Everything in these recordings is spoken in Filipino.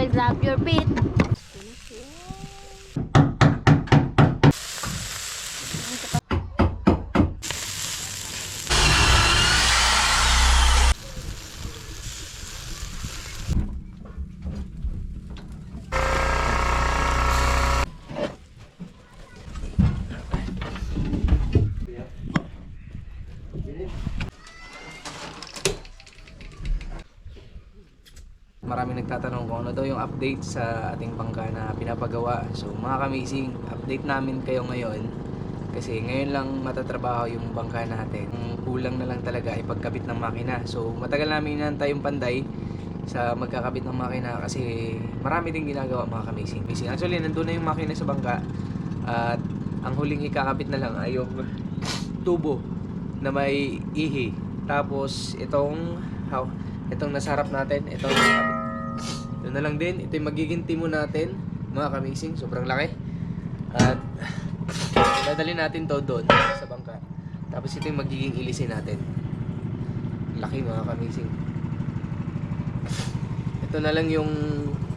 while grab your feet. Maraming nagtatanong kung ano daw yung update sa ating bangka na pinapagawa. So mga kamising, update namin kayo ngayon kasi ngayon lang matatrabaho yung bangka natin. Ang kulang na lang talaga ay pagkabit ng makina. So matagal namin inantay yung panday sa magkakabit ng makina kasi marami din ginagawa mga kamising. Actually nandun na yung makina sa bangka at ang huling ikakabit na lang ay yung tubo na may ihi. Tapos itong nasa harap natin, ito na lang din. Ito yung magiging timo natin mga kamising, sobrang laki. At dadalhin natin to doon sa bangka. Tapos ito yung magiging ilisin natin. Laki mga kamising. Ito na lang yung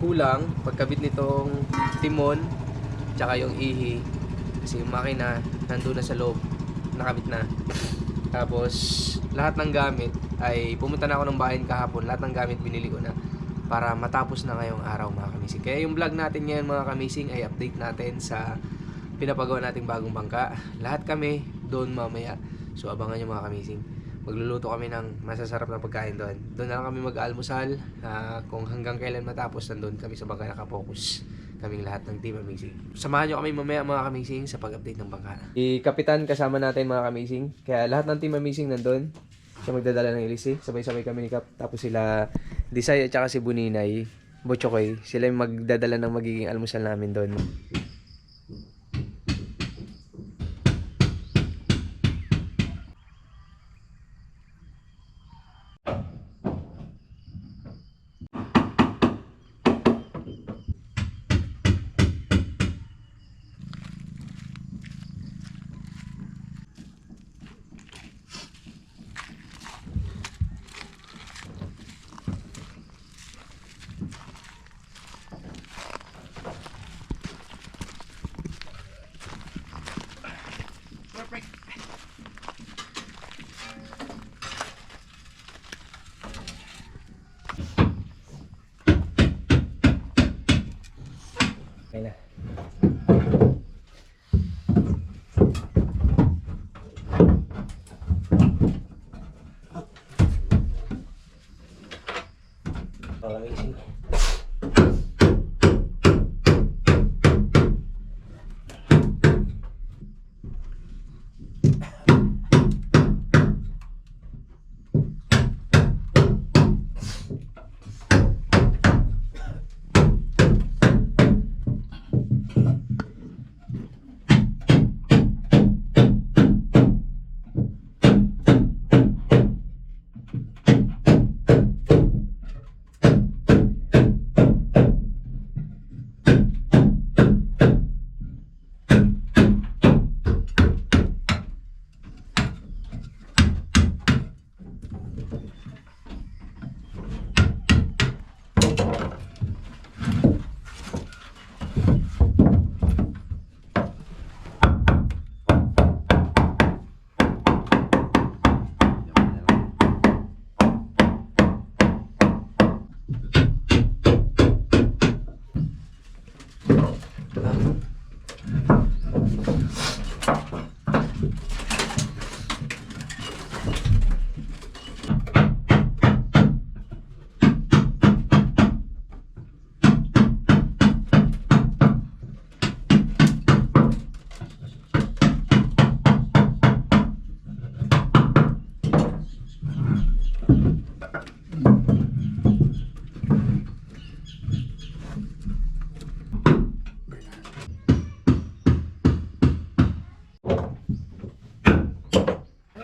kulang pagkabit nitong timon tsaka yung ihi kasi yung makina nandun na sa loob, nakabit na. Tapos lahat ng gamit ay pumunta na ako ng bahay kahapon. Lahat ng gamit binili ko na para matapos na ngayong araw mga kamising. Kaya yung vlog natin ngayon mga kamising ay update natin sa pinapagawa nating bagong bangka. Lahat kami doon mamaya. So abangan nyo mga kamising. Magluluto kami ng masasarap na pagkain doon. Doon na lang kami mag-almusal. Kung hanggang kailan matapos, nandun kami sa bangka nakapokus. Kaming lahat ng team amazing. Samahan nyo kami mamaya mga kamising sa pag-update ng bangka. Kapitan kasama natin mga kamising. Kaya lahat ng team amazing nandun. Siya magdadala ng ilisi. Sabay-sabay kami ni Kap. Tapos sila Disay at saka si Buninay, Butchokoy. Sila yung magdadala ng magiging almusal namin doon. Okay na. Amazing.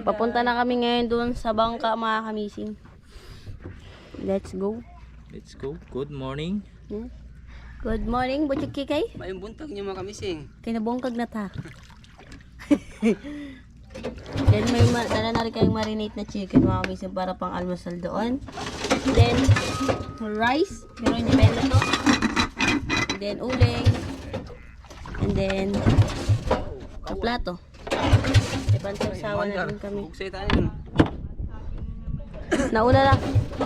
Papunta na kami ngayon doon sa bangka mga kamising. Let's go. Let's go. Good morning. Yeah. Good morning, Butchiki kay. Mayong buntag niyo mga kamising. Kinabongkag na ta. Then may dala na rin kayong marinate na chicken mga kamising para pang almusal doon. Then rice. Meron niya pala to. And then uling. And then kaplato. May pansarsawa na din kami. Bugsay tayo yun. Nauna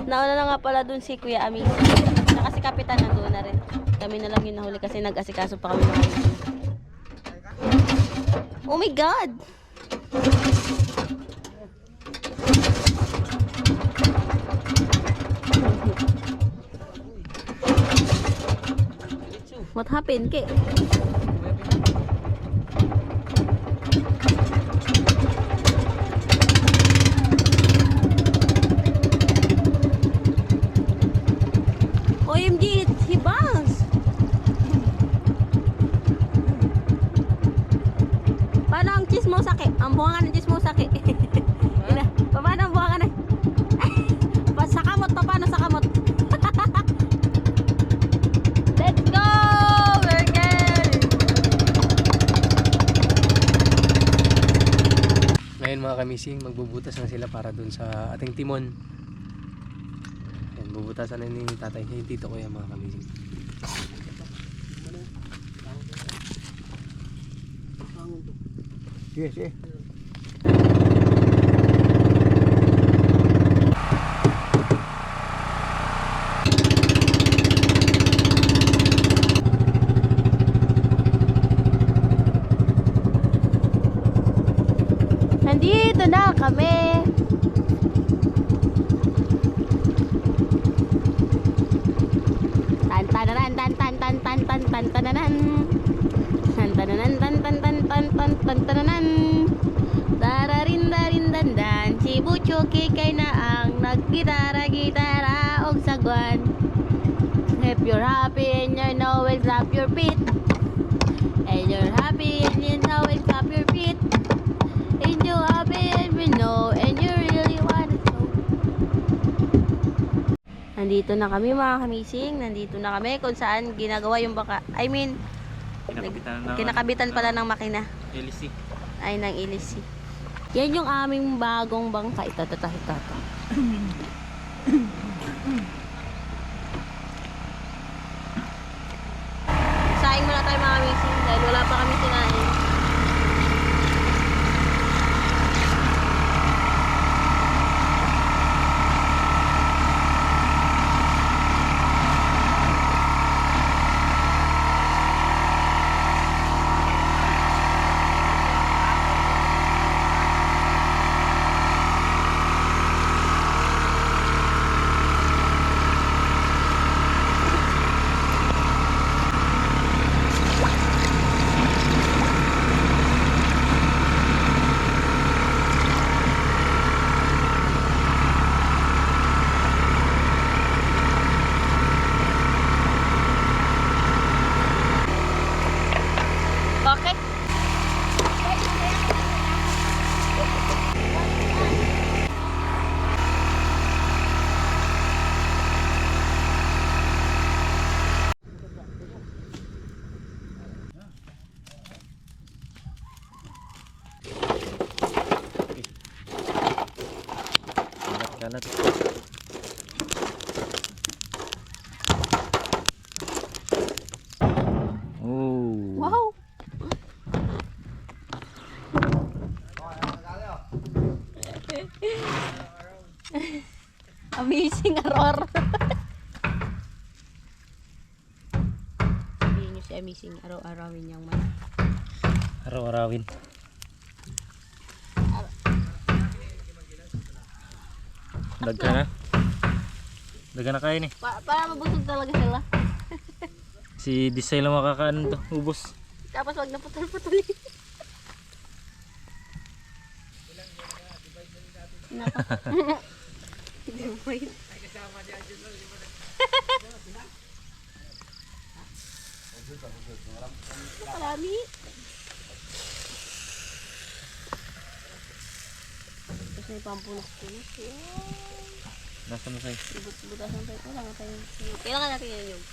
na nga pala dun si Kuya Ami. Saka si Kapitan nandoon na rin. Kami na lang yung nahuli kasi nag-asikaso pa kami ng kami. Oh my God! What happened, Ke? OMG, he bounced! Paano ang cheese mo saki? Ang buhangan ng cheese mo saki. Paano ang buhangan na? Sakamot pa, paano sakamot? Let's go! We're good! Ngayon mga kamising, magbubutas na sila para dun sa ating timon. Ayan, bubutasan na ni tatay niya yung tito ko yan mga kamising. Sige, sige. Nandito na kami. Tan-tananan, tan-tan-tan-tan-tan-tan-tananan. Tan-tananan, tan-tan-tan-tan-tan-tan-tan-tananan. Tararin-darin-dandan. Si Butcho kay na ang naggitara-gitara og sagwan. If you're happy and you know it, clap your feet. And you're happy and you know it, clap your feet. And you're happy and we know and you really want it so. Nandito na kami mga kamising. Nandito na kami kung saan ginagawa yung baka. I mean, kinakabitan pala ng makina. LC. Ay, ng LC. Yan yung aming bagong bangka. Ito. Saing muna tayo mga kamising dahil wala pa kami sinain. Bakit? Kalat. Oh. Wow! Amazing Aurora. Sabihin nyo si Amazing araw-arawin niyang man. Araw-arawin. Daga na. Daga na kain eh. Para mabusog talaga sila. Si Disay lang makakaano to. Ubos. Tapos wag na putol-putulin. Wait. Marami. Kasi may pampunas-punas. Nasaan na sa'yo? Butasan tayo. Kailangan natin yan yung.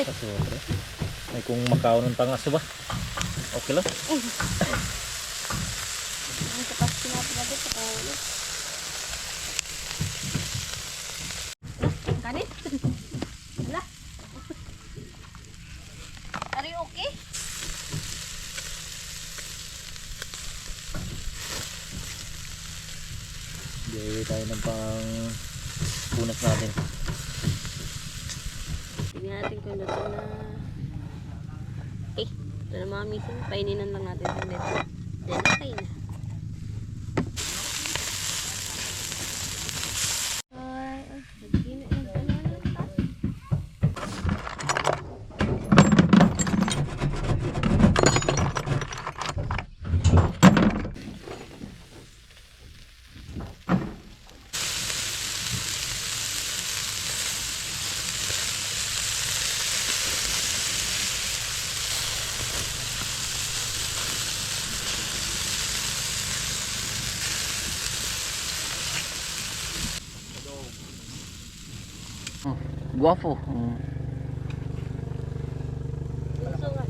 Kasura. Ay kung makaon ng tangas ba? Okay lang. Ang kapas pinapagod sa kaulo. Kanit. Wala. Are you okay? Bili tayo ng pang punas natin. Tingnan natin kung luto na. Ito na mga missing. Paininan lang natin sa net. Then, okay na. Ay, nagkina yung banana ta. Guwapo. Puso nga.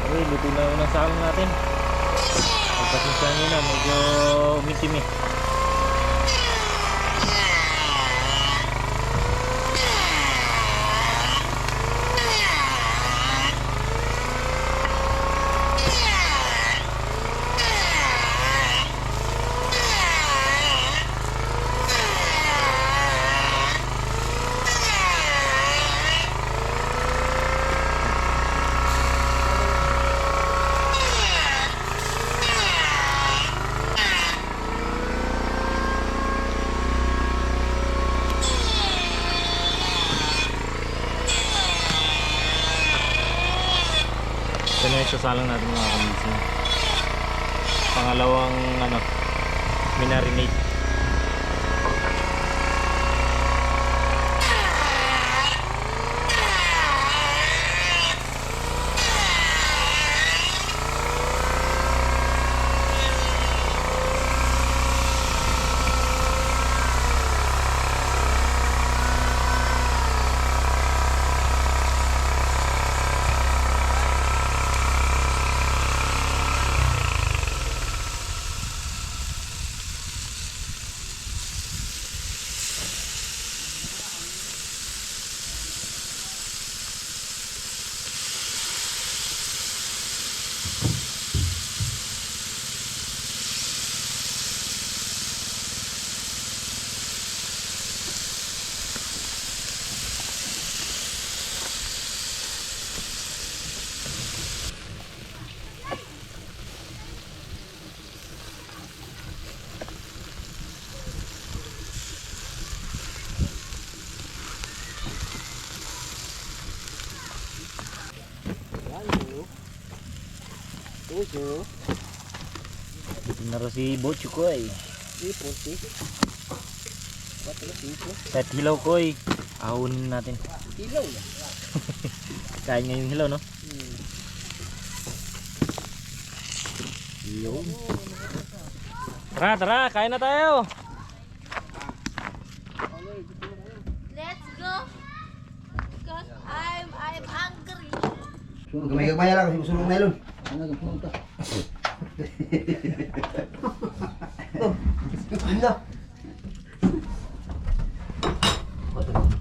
Okay, luto na unang salong natin. Pagpasensya nyo na, medyo umitim eh. Ito na yung sasalang natin mga kamising. Pangalawang minarinate. Ito na rin si Bocho ko eh. Kahit hilaw ko eh. Ahunin natin. Ilaw. Kain nga yung hilaw no? Yun. Tara, tara, kain na tayo. Let's go. Because I'm hungry. Suruh gamay-gamay lang kasi musulong melon. Ano gapunta?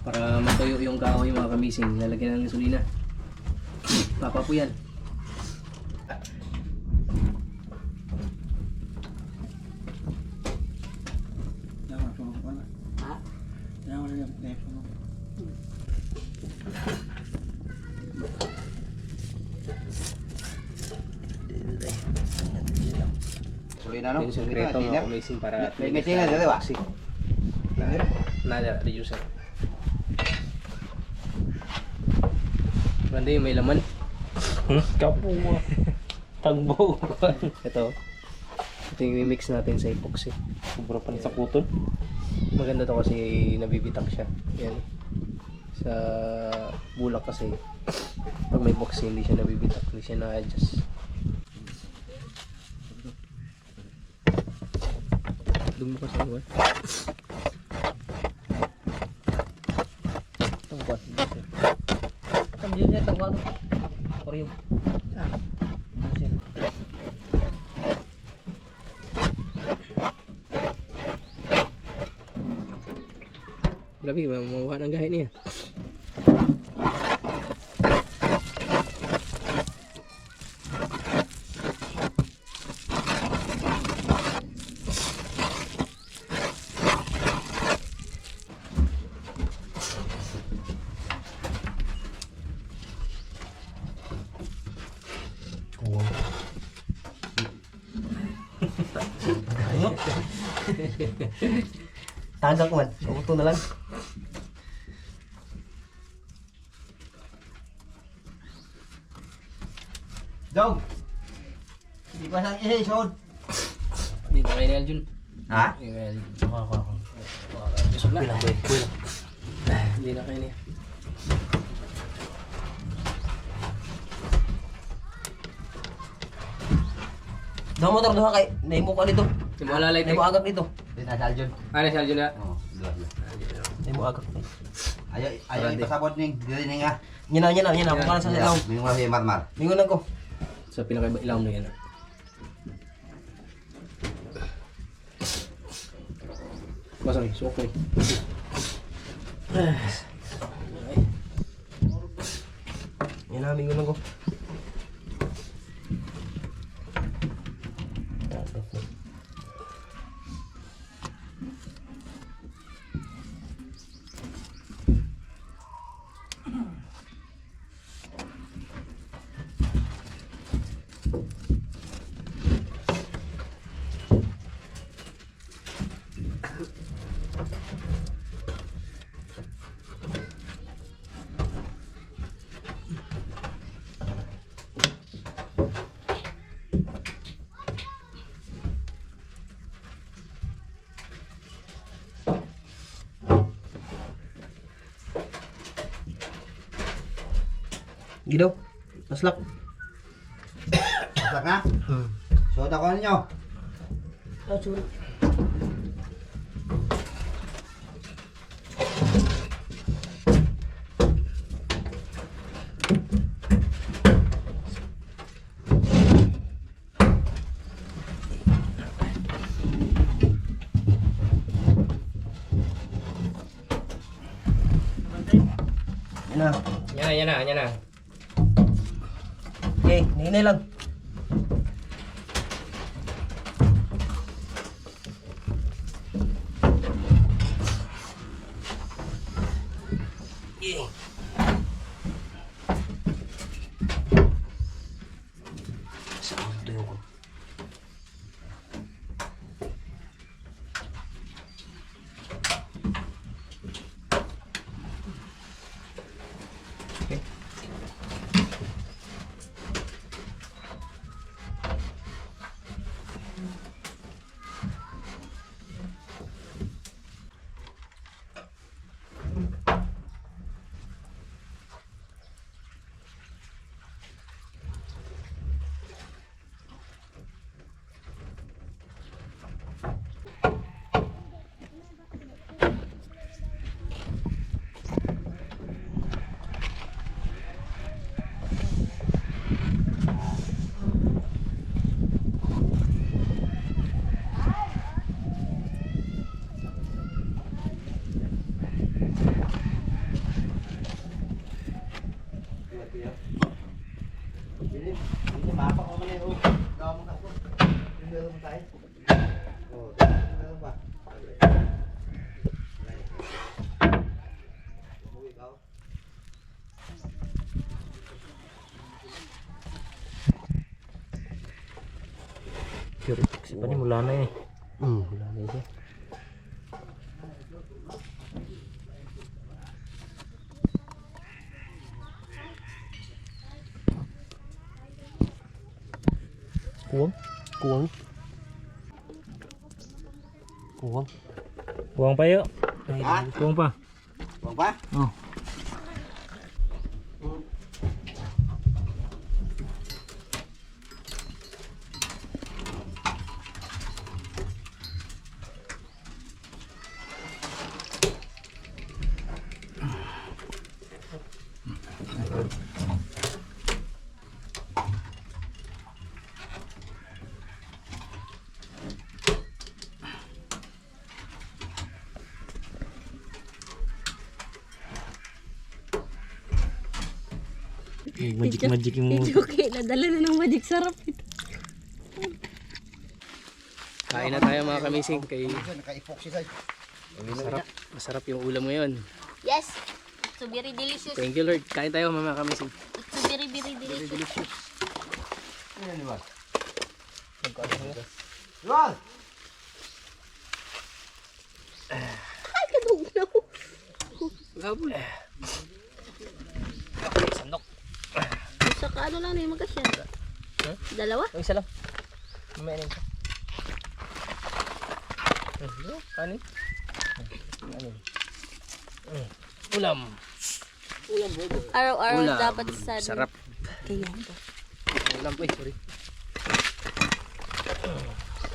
Para matuyo yung kahoy mga kamising, lalagyan ng gasolina. Papapuyan. ano? Ito yung sekreto mga kumising para May tingnan, di ba? Nada, reducer. Hindi, may laman. Kapo. Tagbo. Ito. Ito yung mix natin sa epoxy. Sobra pa sa putol. Maganda to kasi nabibitang siya. Yan. Sa bulak kasi pag may epoxy hindi siya nabibitak, hindi siya na-adjust. Dumi ko sa iwan. Tangkot. Tangkot niya, tangkot. Koryong. Grabe, mamuha ng gahe niya. Tagak man, auto na lang. Dog! Hindi pa sang ihishod. Dito kay Nel Jun. Ha? Busog na. Hindi na kayo niya. Daw motor doha kay naimo ka dito. Yung mga lalay Naimo agak dito. Di na Daljun. Ano siya Jun na? Oo, dua. Naimo agak. Ayaw ipasabot ning dili ning ah. Nyana ako para sa ilaw. Mingon si Marmar. Mingon ko. Sa pinaka-ilaw na yan. Basang, sukoy. Nyana mingon ko. Gidaw. Maslak. Masak na? So ako ninyo. Yan na. Yan na. Okay, hinay lang. Puritex pa ni mula na eh. Wala na siya. Kuwang? Kuwang. Kuwang. Kuwang pa yun. Ha? Kuwang pa. Huwag pa? Oh. Magic yung Okay, nadala na ng magic sarap ito. Kain na tayo mga kamising. Kay Naka-epoxy sa'yo. masarap yung ulam ngayon. Yes, it's so very delicious. Thank you Lord. Kain tayo mga kamising. It's so very delicious. Ano ba? Luan! Ay, kadugnaw. Gabol. Saka ano lang na yung magkasya. Dalawa? Ang isa lang. Mamaya na isa. Kanin. Kanin. Ulam. Araw-araw Ulam. dapat sa... Sarap. Kaya. Ulam. Ay, sorry.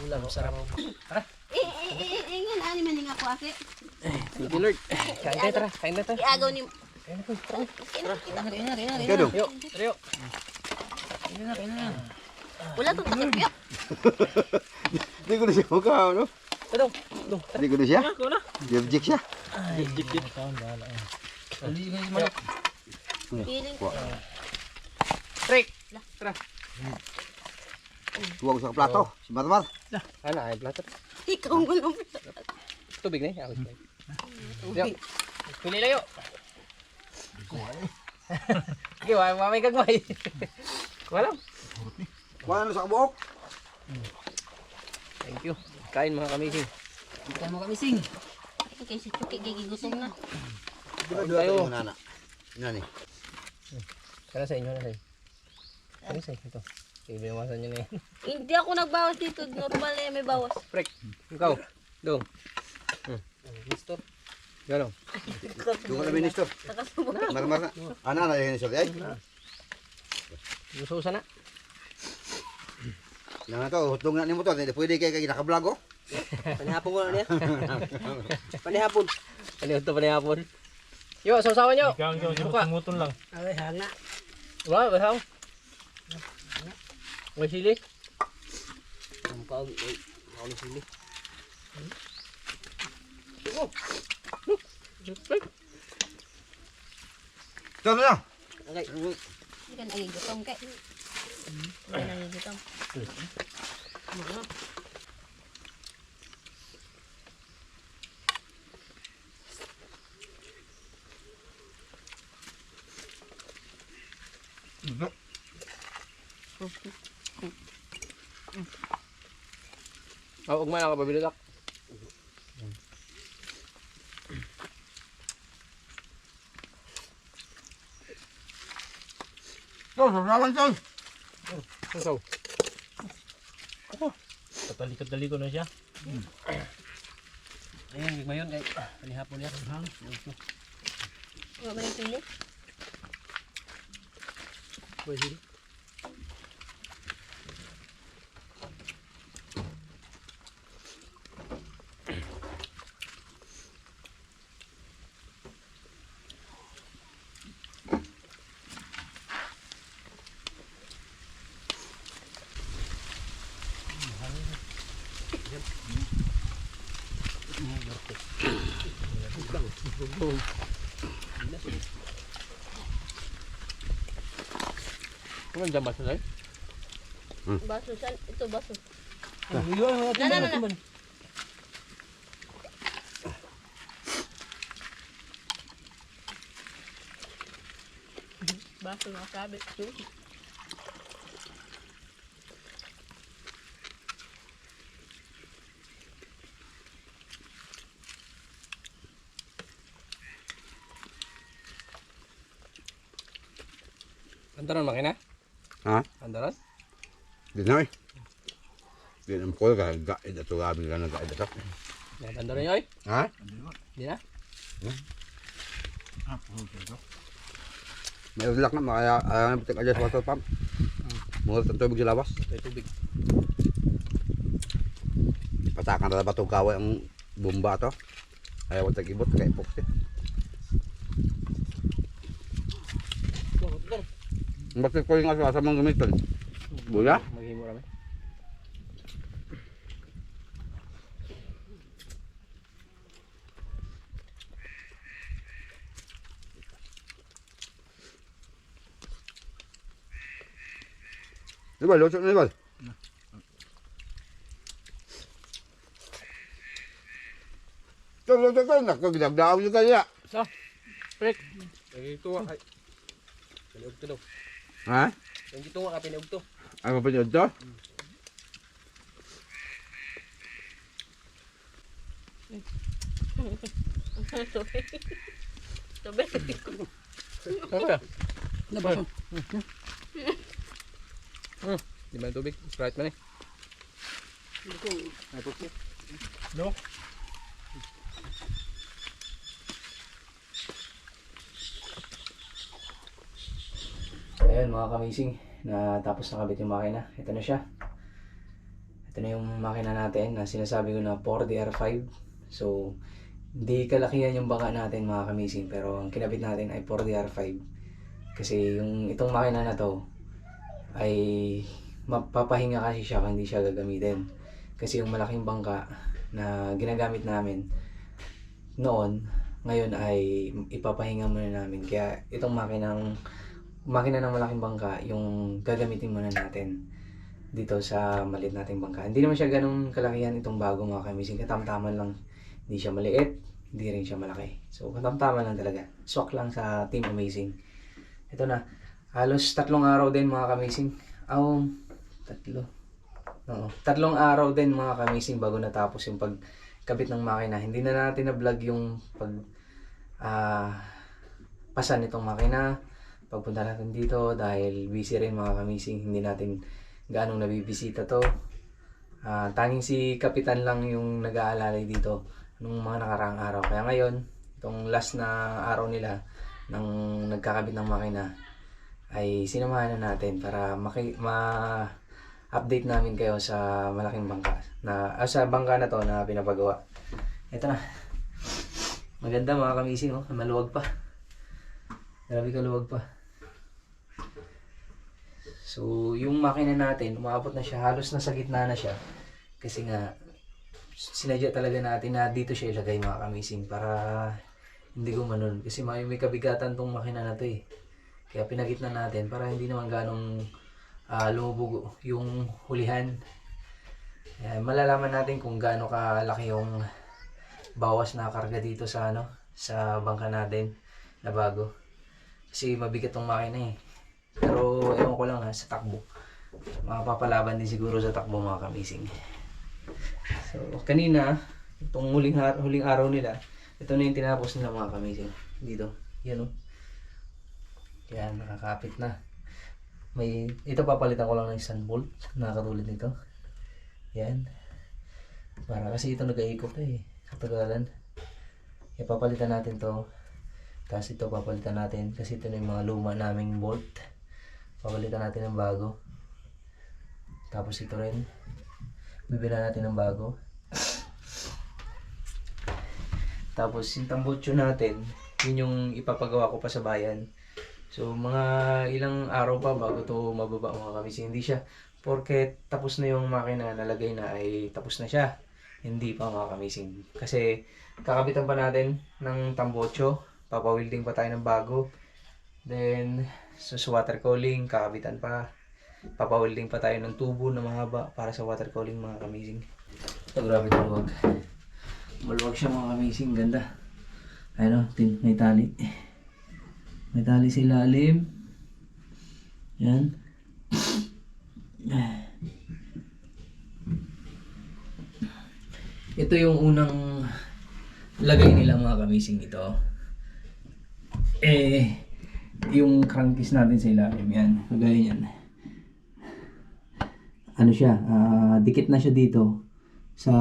Ulam. Sarap. Ingan, ani man nga ako, ake. Thank you Lord. Kain tayo, tara. Kain na tayo. Iagaw ni... Kado? Yo, Trio. Wala itong takipya. Hindi ko na siya mukha, ano? Ito. Hindi ko na siya. Object siya. Feeling ko. Trick. Tuwag sa plato. Si Marmar. Ano, ay plato. Ikaw mo lang. Tubig na eh. Yo. Pili layo. Okay, may gagawin. Wala. Kuha na sa kabuok. Thank you. Kain mga kamising. Okay, si Chuki, gigigutom na. Tayo. Nana. Nani. Kaya sa inyo na sa inyo. Ano sa inyo ito? Sige, binawasan nyo na yan. Hindi ako nagbawas dito. Normal na yan, may bawas. Prek, ikaw. Dong. Mister. Gano'n. Tuwag na minister. Nakasubok. Marmar na. Ana na yung minister. Ay. Gusto na. Nang ito, hutong na ni mo to. Hindi pwede kayo naka-vlog, oh. Panihapon ko na niya. Panihapon. Ano ito pa na hapon? Yo, sausawan nyo. Ikaw ang sumuton lang. Ay, hanga. Wala, basaw. May sili. Ang pao, ay, ako ni sili. Ito na. Okay. Hindi ka nagigutom, kay. Hindi ka nagigutom. Oh, ugma na ka pabilulak. Ito, sasawan ito. Sausaw. Katali ko na siya. Ayun, gigma yun. Ay, panihapon yan. Wala ba yung pili? May sili. Ano dyan ba sila? Baso, saan? Ito, baso. Na. Baso na kabit. Andaron makina? Ha? Andaron? Di na eh. Di na ko gaid ato gabi ka na gaid ato. Andaron yoy? Ha? Di na? May ulak na makaya ayaw bitik aja sa water pump. Mura ang tubig sa labas. May tubig. Patakan na ba itong kaway ang bomba to? Ayaw ko tag-ibot kay epoxy. Bakit ko yung asa mong gamitin? Buya? Maghimo rami. Di ba? Lusok na di ba? Ito, nakagdagdaaw yung kaya. Prek. Lagi tuwa kay. Piniog to daw. Ha? Lagi tuwa ka piniog to. Ano pa yun to? Ano ya? Labas. Di ba yung tubig? Sprite man eh. No? Ayan mga kamising, natapos na kabit yung makina. Ito na siya. Ito na yung makina natin na sinasabi ko na 4DR5. So, hindi kalakihan yung baka natin mga kamising, pero ang kinabit natin ay 4DR5. Kasi yung itong makina na to ay mapapahinga kasi siya kung hindi siya gagamitin. Kasi yung malaking bangka na ginagamit namin noon, ngayon ay ipapahinga muna namin. Kaya itong makina ng malaking bangka yung gagamitin muna natin dito sa maliit nating bangka. Hindi naman siya ganun kalakihan itong bago mga kamising. Katamtaman lang. Hindi siya maliit, hindi rin siya malaki. So katamtaman lang talaga. Swak lang sa Team Amazing. Ito na. Halos 3 araw din mga kamising. Oo, 3 araw din mga kamising bago natapos yung pagkabit ng makina. Hindi na natin na-vlog yung pasan nitong makina. Pagpunta natin dito dahil busy rin mga kamising. Hindi natin gaanong nabibisita to. Tanging si Kapitan lang yung nag-aalalay dito nung mga nakaraang araw. Kaya ngayon, itong last na araw nila nang nagkakabit ng makina ay sinamahan na natin para ma-update namin kayo sa malaking bangka sa bangka na to na pinapagawa. Ito na. Maganda mga kamising, oh. Maluwag pa. Grabe kaluwag pa. So, yung makina natin, umabot na siya, halos nasa gitna na siya. Kasi nga, sinadya talaga natin na dito siya ilagay mga kamising para hindi gumanon. Kasi may kabigatan tong makina na to eh. Kaya pinagitna natin para hindi naman ganong lumubog yung hulihan. Malalaman natin kung gaano kalaki yung bawas na karga dito sa sa bangka natin na bago. Kasi mabigat tong makina eh. Pero ewan ko lang sa takbo. Makapapalaban din siguro sa takbo mga kamising. So kanina, itong huling araw nila, ito na yung tinapos nila mga kamising. Dito, yan o. Yan, nakakapit na. Ito papalitan ko lang ng isang bolt na katulad nito. Yan. Para kasi ito nag-iikot eh. Katagalan. Papalitan natin to. Tapos ito papalitan natin kasi ito na yung mga luma naming bolt. Papalitan natin ng bago. Tapos ito rin. Bibila natin ng bago. Tapos yung tambutso natin, yun yung ipapagawa ko pa sa bayan. So mga ilang araw pa bago to mababa mga kamising. Hindi siya porket tapos na yung makina nalagay na ay tapos na siya. Hindi pa mga kamising. Kasi kakabitan pa natin ng tambutso. Papawilding pa tayo ng bago. Then sa water cooling kakabitan pa. Papawilding pa tayo ng tubo na mahaba para sa water cooling mga kamising. Ito grabe maluwag. Maluwag siya mga kamising. Ganda. Ayun o, may tali. May tali sa ilalim. Yan. Ito yung unang lagay nila mga kamising ito. yung crankcase natin sa ilalim. Yan, kagaya yan. Ano siya, dikit na siya dito sa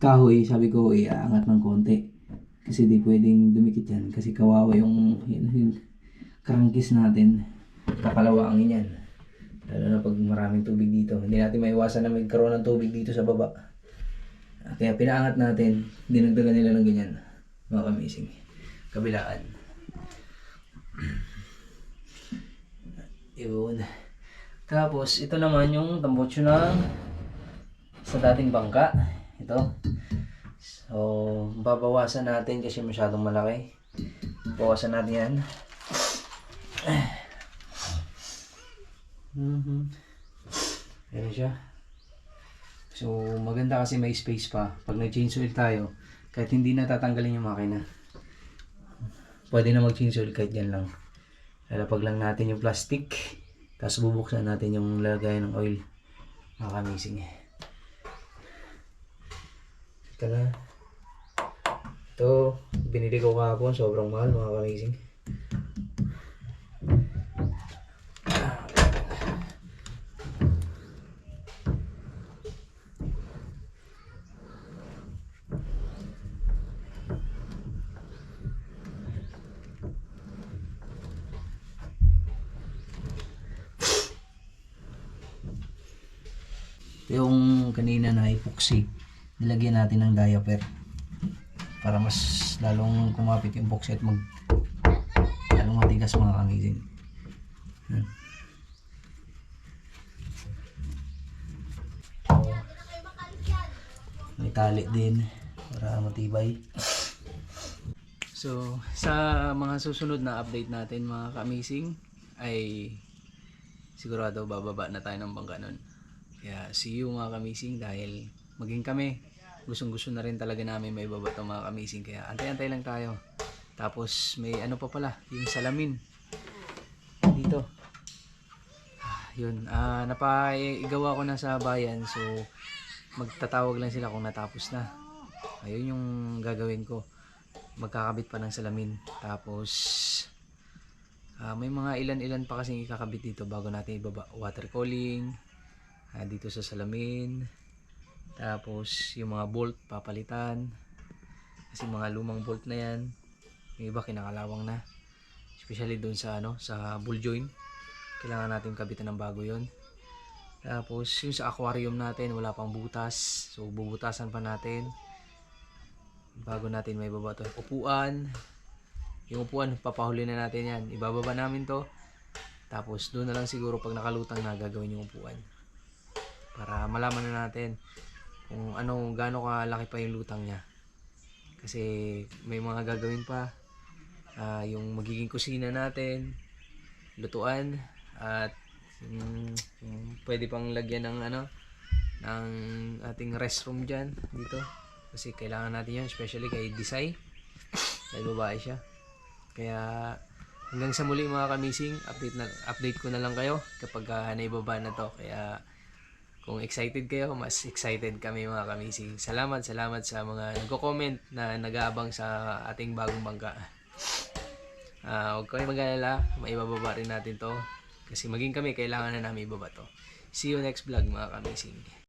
kahoy. Sabi ko, iaangat ng konti. Kasi di pwedeng dumikit yan. Kasi kawawa yung crankcase natin. Kakalawangin yan. Lalo na pag maraming tubig dito. Hindi natin maiwasan na magkaroon ng tubig dito sa baba. Kaya pinaangat natin, dinagdagan nila ng ganyan. Mga kamising. Kabilaan. Yun. Tapos, ito naman yung tambotso ng sa dating bangka. Ito. So, babawasan natin kasi masyadong malaki. Bawasan natin yan. Ayan siya. So, maganda kasi may space pa. Pag nag-change oil tayo, kahit hindi natatanggalin yung makina, pwede na mag-change oil kahit yan lang. Lalapag lang natin yung plastic, tapos bubuksan natin yung lagayan ng oil. Mga kamising. Ito na. Ito, binili ko kahapon. Sobrang mahal mga kamising. Yung kanina na epoxy, nilagyan natin ng diaper para mas lalong kumapit yung epoxy at lalong matigas mga kamising. May tali din para matibay. So sa mga susunod na update natin mga kamising ay sigurado bababa na tayo ng bangka nun. Kaya see you mga kamising, dahil maging kami gustong-gusto na rin talaga namin may baba ito mga kamising, kaya antay-antay lang tayo. Tapos may ano pa pala, yung salamin dito. Yun, napaigawa ko na sa bayan, so magtatawag lang sila kung natapos na. Ayun yung gagawin ko, magkakabit pa ng salamin. Tapos may mga ilan-ilan pa kasing ikakabit dito bago natin ibaba. Water cooling dito sa salamin, tapos yung mga bolt papalitan kasi mga lumang bolt na yan, yung iba kinakalawang na, especially doon sa sa ball joint, kailangan natin kabitan ng bago yon. Tapos yung sa aquarium natin wala pang butas, so bubutasan pa natin bago natin may baba to. Upuan, yung upuan papahuli na natin yan, ibababa namin to, tapos doon na lang siguro pag nakalutang na gagawin yung upuan para malaman na natin kung gaano kalaki pa yung lutang niya, kasi may mga gagawin pa, yung magiging kusina natin, lutuan, at pwede pang lagyan ng ng ating restroom dyan dito, kasi kailangan natin yan, especially kay Desai dahil babae siya. Kaya hanggang sa muli mga kamising, update ko na lang kayo kapag naibaba na to. Kaya kung excited kayo, mas excited kami mga kamising. Salamat sa mga nagko-comment na nag-aabang sa ating bagong bangka. Huwag kayo mag-alala, maibababa rin natin to, kasi maging kami kailangan na namin ibaba to. See you next vlog mga kamising.